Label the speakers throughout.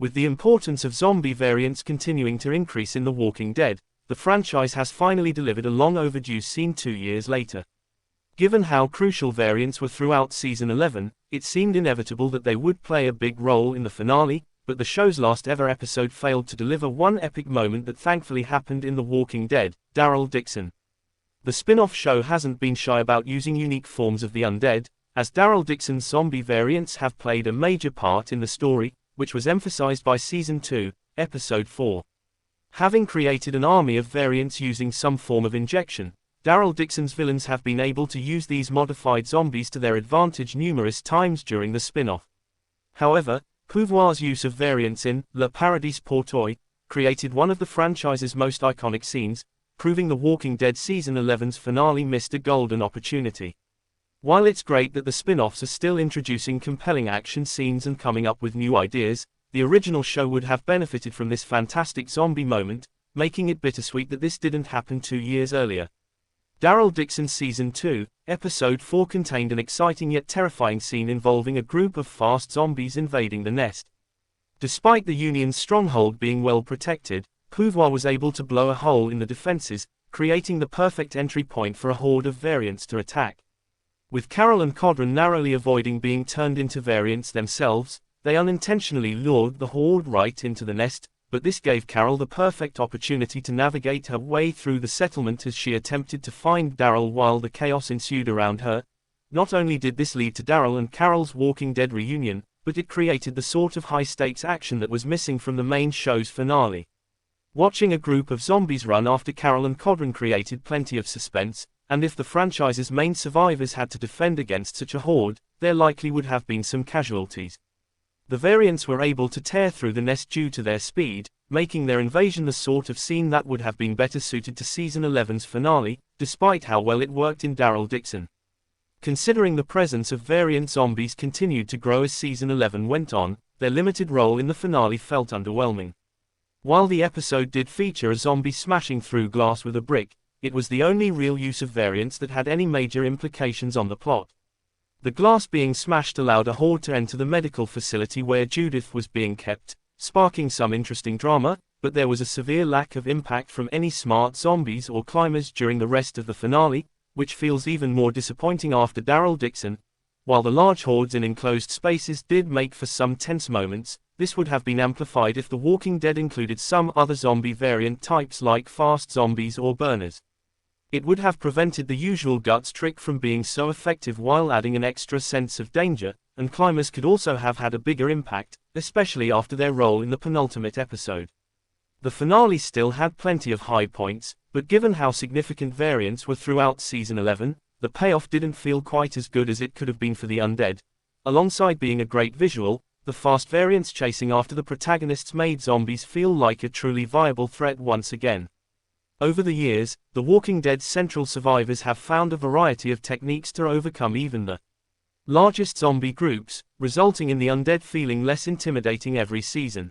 Speaker 1: With the importance of zombie variants continuing to increase in The Walking Dead, the franchise has finally delivered a long overdue scene 2 years later. Given how crucial variants were throughout Season 11, it seemed inevitable that they would play a big role in the finale, but the show's last ever episode failed to deliver one epic moment that thankfully happened in The Walking Dead: Daryl Dixon. The spin-off show hasn't been shy about using unique forms of the undead, as Daryl Dixon's zombie variants have played a major part in the story, which was emphasized by Season 2, Episode 4. Having created an army of variants using some form of injection, Daryl Dixon's villains have been able to use these modified zombies to their advantage numerous times during the spin-off. However, Pouvoir's use of variants in Le Paradis pour Toi created one of the franchise's most iconic scenes, proving The Walking Dead Season 11's finale missed a golden opportunity. While it's great that the spin-offs are still introducing compelling action scenes and coming up with new ideas, the original show would have benefited from this fantastic zombie moment, making it bittersweet that this didn't happen 2 years earlier. Daryl Dixon Season 2, Episode 4 contained an exciting yet terrifying scene involving a group of fast zombies invading the nest. Despite the Union's stronghold being well protected, Pouvoir was able to blow a hole in the defenses, creating the perfect entry point for a horde of variants to attack. With Carol and Codron narrowly avoiding being turned into variants themselves, they unintentionally lured the horde right into the nest, but this gave Carol the perfect opportunity to navigate her way through the settlement as she attempted to find Daryl while the chaos ensued around her. Not only did this lead to Daryl and Carol's Walking Dead reunion, but it created the sort of high-stakes action that was missing from the main show's finale. Watching a group of zombies run after Carol and Codron created plenty of suspense, and if the franchise's main survivors had to defend against such a horde, there likely would have been some casualties. The variants were able to tear through the nest due to their speed, making their invasion the sort of scene that would have been better suited to Season 11's finale, despite how well it worked in Daryl Dixon. Considering the presence of variant zombies continued to grow as Season 11 went on, their limited role in the finale felt underwhelming. While the episode did feature a zombie smashing through glass with a brick, it was the only real use of variants that had any major implications on the plot. The glass being smashed allowed a horde to enter the medical facility where Judith was being kept, sparking some interesting drama, but there was a severe lack of impact from any smart zombies or climbers during the rest of the finale, which feels even more disappointing after Daryl Dixon. While the large hordes in enclosed spaces did make for some tense moments, this would have been amplified if The Walking Dead included some other zombie variant types like fast zombies or burners. It would have prevented the usual guts trick from being so effective while adding an extra sense of danger, and climbers could also have had a bigger impact, especially after their role in the penultimate episode. The finale still had plenty of high points, but given how significant variants were throughout Season 11, the payoff didn't feel quite as good as it could have been for the undead. Alongside being a great visual, the fast variants chasing after the protagonists made zombies feel like a truly viable threat once again. Over the years, The Walking Dead's central survivors have found a variety of techniques to overcome even the largest zombie groups, resulting in the undead feeling less intimidating every season.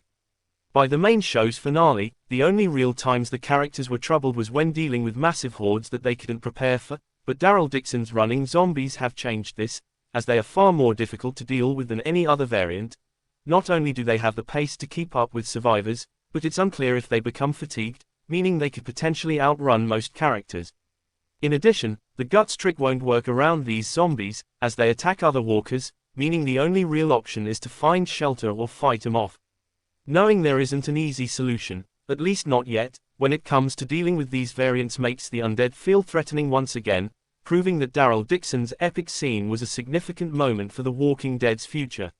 Speaker 1: By the main show's finale, the only real times the characters were troubled was when dealing with massive hordes that they couldn't prepare for, but Daryl Dixon's running zombies have changed this, as they are far more difficult to deal with than any other variant. Not only do they have the pace to keep up with survivors, but it's unclear if they become fatigued, meaning they could potentially outrun most characters. In addition, the guts trick won't work around these zombies, as they attack other walkers, meaning the only real option is to find shelter or fight them off. Knowing there isn't an easy solution, at least not yet, when it comes to dealing with these variants makes the undead feel threatening once again, proving that Daryl Dixon's epic scene was a significant moment for The Walking Dead's future.